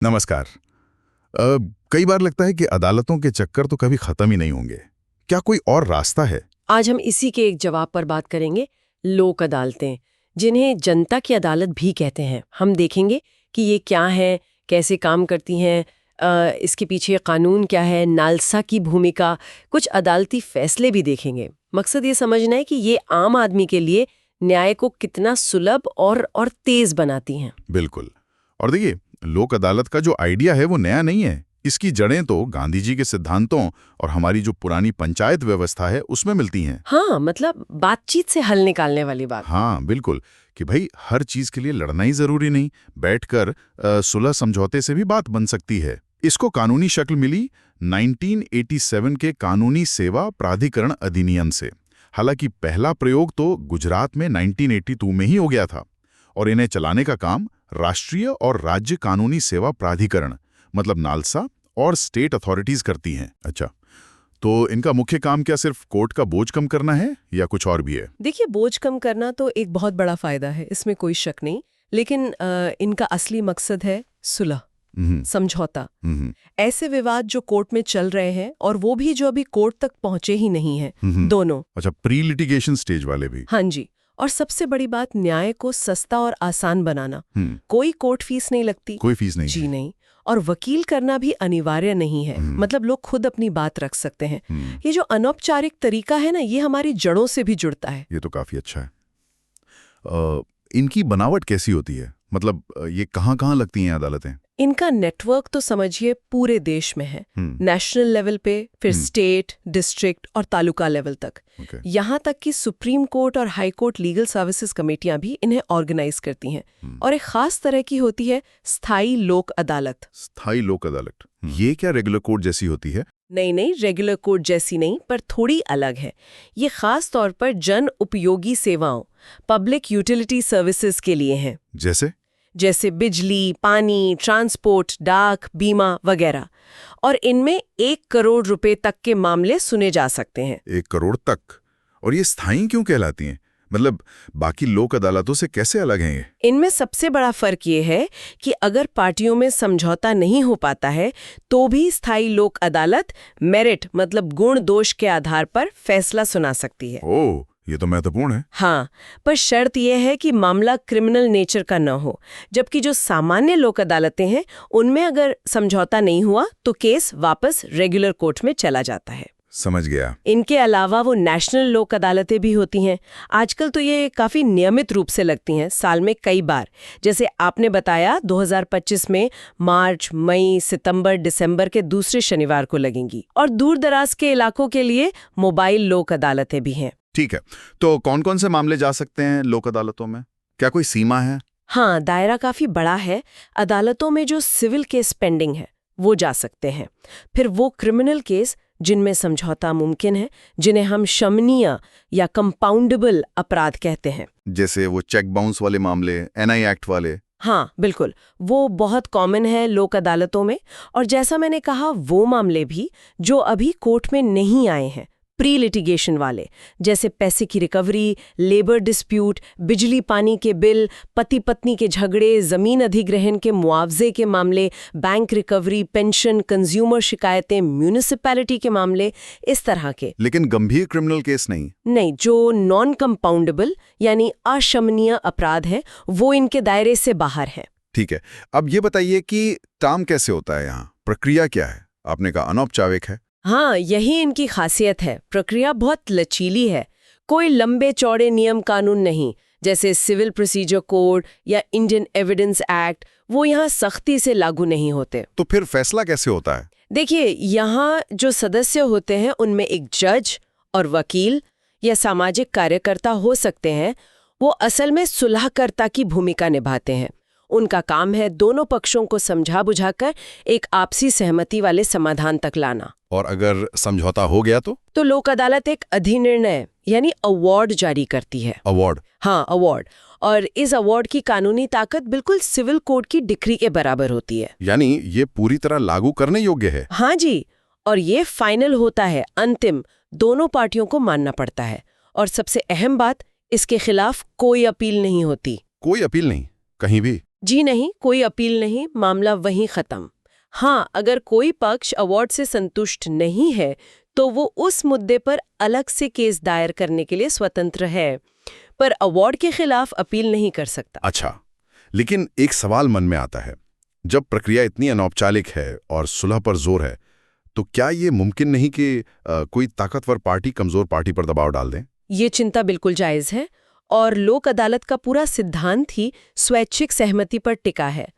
नमस्कार। कई बार लगता है कि अदालतों के चक्कर तो कभी खत्म ही नहीं होंगे। क्या कोई और रास्ता है? आज हम इसी के एक जवाब पर बात करेंगे। लोक अदालतें, जिन्हें जनता की अदालत भी कहते हैं। हम देखेंगे कि ये क्या है, कैसे काम करती हैं, इसके पीछे कानून क्या है, नालसा की भूमिका, कुछ अदालती फैसले भी देखेंगे। मकसद ये समझना है कि ये आम आदमी के लिए न्याय को कितना सुलभ और तेज बनाती हैं। बिल्कुल। और देखिए, लोक अदालत का जो आइडिया है वो नया नहीं है। इसकी जड़ें तो गांधी जी के सिद्धांतों और हमारी जो पुरानी पंचायत व्यवस्था है उसमें मिलती हैं। हाँ, मतलब बातचीत से हल निकालने वाली बात। हाँ बिल्कुल, कि भाई हर चीज के लिए लड़ना ही जरूरी नहीं, बैठकर सुलह समझौते से भी बात बन सकती है। इसको कानूनी शक्ल मिली 1987 के कानूनी सेवा प्राधिकरण अधिनियम से। हालांकि पहला प्रयोग तो गुजरात में 1982 में ही हो गया था, और इन्हें चलाने का काम राष्ट्रीय और राज्य कानूनी सेवा प्राधिकरण मतलब नालसा और स्टेट अथॉरिटीज करती हैं। अच्छा, तो इनका मुख्य काम क्या सिर्फ कोर्ट का बोझ कम करना है या कुछ और भी है? देखिए, बोझ कम करना तो एक बहुत बड़ा फायदा है, इसमें कोई शक नहीं। लेकिन इनका असली मकसद है सुलह, समझौता। ऐसे विवाद जो कोर्ट में चल रहे हैं और वो भी जो अभी कोर्ट तक पहुंचे ही नहीं हैं, दोनों। अच्छा, प्री लिटिगेशन स्टेज वाले भी? हाँ जी। और सबसे बड़ी बात, न्याय को सस्ता और आसान बनाना। कोई कोर्ट फीस नहीं लगती। कोई फीस नहीं? जी नहीं। और वकील करना भी अनिवार्य नहीं है। मतलब लोग खुद अपनी बात रख सकते हैं। ये जो अनौपचारिक तरीका है ना, ये हमारी जड़ों से भी जुड़ता है। ये तो काफी अच्छा है। इनकी बनावट कैसी होती है? मतलब ये कहाँ लगती हैं अदालतें? इनका नेटवर्क तो समझिए पूरे देश में है। नेशनल लेवल पे, फिर स्टेट, डिस्ट्रिक्ट और तालुका लेवल तक। यहाँ तक कि सुप्रीम कोर्ट और हाई कोर्ट लीगल सर्विसेज कमेटियां भी इन्हें ऑर्गेनाइज करती हैं। और एक खास तरह की होती है स्थायी लोक अदालत। स्थायी लोक अदालत, ये क्या रेगुलर कोर्ट जैसी होती है? नहीं, रेगुलर कोर्ट जैसी नहीं, पर थोड़ी अलग है। ये खास तौर पर जन उपयोगी सेवाओं, पब्लिक यूटिलिटी सर्विसेज के लिए है। जैसे बिजली, पानी, ट्रांसपोर्ट, डाक, बीमा वगैरह। और इनमें 1 करोड़ रुपए तक के मामले सुने जा सकते हैं। 1 करोड़ तक? और ये स्थायी क्यों कहलाती हैं? मतलब बाकी लोक अदालतों से कैसे अलग हैं ये? इनमें सबसे बड़ा फर्क ये है कि अगर पार्टियों में समझौता नहीं हो पाता है तो भी स्थायी लोक अदालत मेरिट मतलब गुण दोष के आधार पर फैसला सुना सकती है। ओह, ये तो महत्वपूर्ण है। हाँ, पर शर्त यह है कि मामला क्रिमिनल नेचर का न हो। जबकि जो सामान्य लोक अदालतें हैं उनमें अगर समझौता नहीं हुआ तो केस वापस रेगुलर कोर्ट में चला जाता है। समझ गया। इनके अलावा वो नेशनल लोक अदालतें भी होती हैं। आजकल तो ये काफी नियमित रूप से लगती हैं, साल में कई बार। जैसे आपने बताया 2025 में मार्च, मई, सितंबर, दिसंबर के दूसरे शनिवार को लगेंगी। और दूर दराज के इलाकों के लिए मोबाइल लोक अदालतें भी हैं। ठीक है, तो कौन कौन से मामले जा सकते हैं लोक अदालतों में? क्या कोई सीमा है? हाँ, दायरा काफी बड़ा है। अदालतों में जो सिविल केस पेंडिंग है वो जा सकते हैं। फिर वो क्रिमिनल केस जिनमें समझौता मुमकिन है, जिन्हें हम शमनीय या कंपाउंडेबल अपराध कहते हैं। जैसे वो चेक बाउंस वाले मामले, एनआई एक्ट वाले। हाँ बिल्कुल, वो बहुत कॉमन है लोक अदालतों में। और जैसा मैंने कहा, वो मामले भी जो अभी कोर्ट में नहीं आए हैं, प्री लिटिगेशन वाले, जैसे पैसे की रिकवरी, लेबर डिस्प्यूट, बिजली पानी के बिल, पति पत्नी के झगड़े, जमीन अधिग्रहण के मुआवजे के मामले, बैंक रिकवरी, पेंशन, कंज्यूमर शिकायतें, म्यूनिसिपैलिटी के मामले, इस तरह के। लेकिन गंभीर क्रिमिनल केस नहीं, जो नॉन कंपाउंडेबल यानी अशमनीय अपराध है वो इनके दायरे से बाहर है। ठीक है, अब ये बताइए कि काम कैसे होता है यहाँ, प्रक्रिया क्या है? आपने कहा अनौपचारिक है। हाँ, यही इनकी खासियत है। प्रक्रिया बहुत लचीली है। कोई लंबे चौड़े नियम कानून नहीं, जैसे सिविल प्रोसीजर कोड या इंडियन एविडेंस एक्ट, वो यहाँ सख्ती से लागू नहीं होते। तो फिर फैसला कैसे होता है? देखिए, यहाँ जो सदस्य होते हैं उनमें एक जज और वकील या सामाजिक कार्यकर्ता हो सकते हैं। वो असल में सुलहकर्ता की भूमिका निभाते हैं। उनका काम है दोनों पक्षों को समझा बुझाकर एक आपसी सहमति वाले समाधान तक लाना। और अगर समझौता हो गया तो लोक अदालत एक अधिनिर्णय यानी अवार्ड जारी करती है। अवार्ड? हाँ, अवार्ड। और इस अवार्ड की कानूनी ताकत बिल्कुल सिविल कोर्ट की डिक्री के बराबर होती है। यानी ये पूरी तरह लागू करने योग्य है? हाँ जी, और ये फाइनल होता है, अंतिम। दोनों पार्टियों को मानना पड़ता है। और सबसे अहम बात, इसके खिलाफ कोई अपील नहीं होती। कोई अपील नहीं, कहीं भी? जी नहीं, कोई अपील नहीं, मामला वहीं खत्म। हाँ, अगर कोई पक्ष अवार्ड से संतुष्ट नहीं है तो वो उस मुद्दे पर अलग से केस दायर करने के लिए स्वतंत्र है, पर अवार्ड के खिलाफ अपील नहीं कर सकता। अच्छा, लेकिन एक सवाल मन में आता है, जब प्रक्रिया इतनी अनौपचारिक है और सुलह पर जोर है, तो क्या ये मुमकिन नहीं कि कोई ताकतवर पार्टी कमजोर पार्टी पर दबाव डाल दें? ये चिंता बिल्कुल जायज है, और लोक अदालत का पूरा सिद्धांत ही स्वैच्छिक सहमति पर टिका है।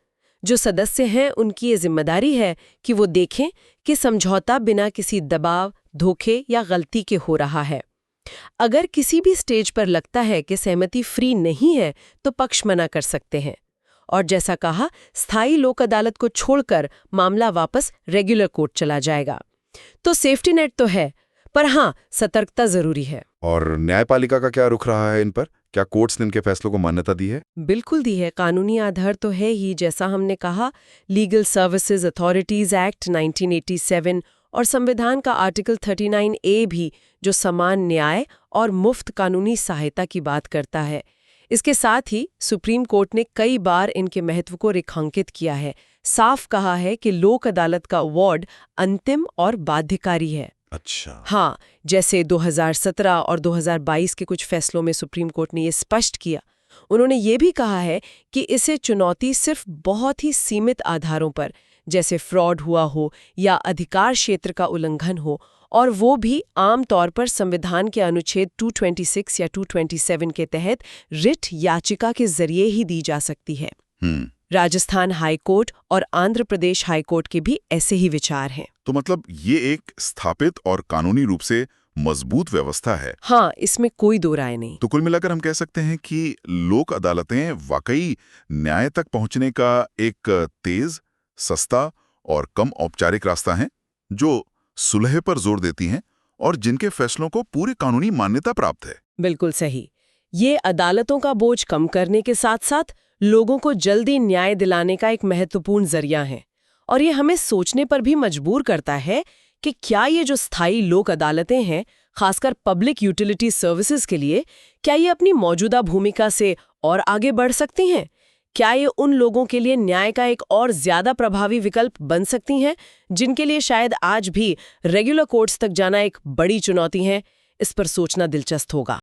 जो सदस्य हैं उनकी ये जिम्मेदारी है कि वो देखें कि समझौता बिना किसी दबाव, धोखे या गलती के हो रहा है। अगर किसी भी स्टेज पर लगता है कि सहमति फ्री नहीं है तो पक्ष मना कर सकते हैं, और जैसा कहा, स्थायी लोक अदालत को छोड़कर मामला वापस रेगुलर कोर्ट चला जाएगा। तो सेफ्टी नेट तो है, पर हाँ, सतर्कता जरूरी है। और न्यायपालिका का क्या रुख रहा है इन पर? क्या कोर्ट्स ने इनके फैसलों को मान्यता दी है? बिल्कुल दी है, कानूनी आधार तो है ही। जैसा हमने कहा, लीगल सर्विसेज अथॉरिटीज एक्ट 1987 और संविधान का आर्टिकल 39A भी, जो समान न्याय और मुफ्त कानूनी सहायता की बात करता है। इसके साथ ही सुप्रीम कोर्ट ने कई बार इनके महत्व को रेखांकित किया है, साफ कहा है कि लोक अदालत का अवार्ड अंतिम और बाध्यकारी है। अच्छा। हाँ, जैसे 2017 और 2022 के कुछ फैसलों में सुप्रीम कोर्ट ने ये स्पष्ट किया। उन्होंने ये भी कहा है कि इसे चुनौती सिर्फ बहुत ही सीमित आधारों पर, जैसे फ्रॉड हुआ हो या अधिकार क्षेत्र का उल्लंघन हो, और वो भी आम तौर पर संविधान के अनुच्छेद 226 या 227 के तहत रिट याचिका के जरिए ही दी जा सकती है। राजस्थान हाई कोर्ट और आंध्र प्रदेश हाई कोर्ट के भी ऐसे ही विचार हैं। तो मतलब ये एक स्थापित और कानूनी रूप से मजबूत व्यवस्था है। हाँ, इसमें कोई दो राय नहीं। तो कुल मिलाकर हम कह सकते हैं कि लोक अदालतें वाकई न्याय तक पहुंचने का एक तेज, सस्ता और कम औपचारिक रास्ता है, जो सुलह पर जोर देती हैं और जिनके फैसलों को पूरी कानूनी मान्यता प्राप्त है। बिल्कुल सही। ये अदालतों का बोझ कम करने के साथ साथ लोगों को जल्दी न्याय दिलाने का एक महत्वपूर्ण जरिया है, और ये हमें सोचने पर भी मजबूर करता है कि क्या ये जो स्थायी लोक अदालतें हैं, खासकर पब्लिक यूटिलिटी सर्विसेज के लिए, क्या ये अपनी मौजूदा भूमिका से और आगे बढ़ सकती हैं? क्या ये उन लोगों के लिए न्याय का एक और ज्यादा प्रभावी विकल्प बन सकती हैं, जिनके लिए शायद आज भी रेगुलर कोर्ट्स तक जाना एक बड़ी चुनौती है? इस पर सोचना दिलचस्प होगा।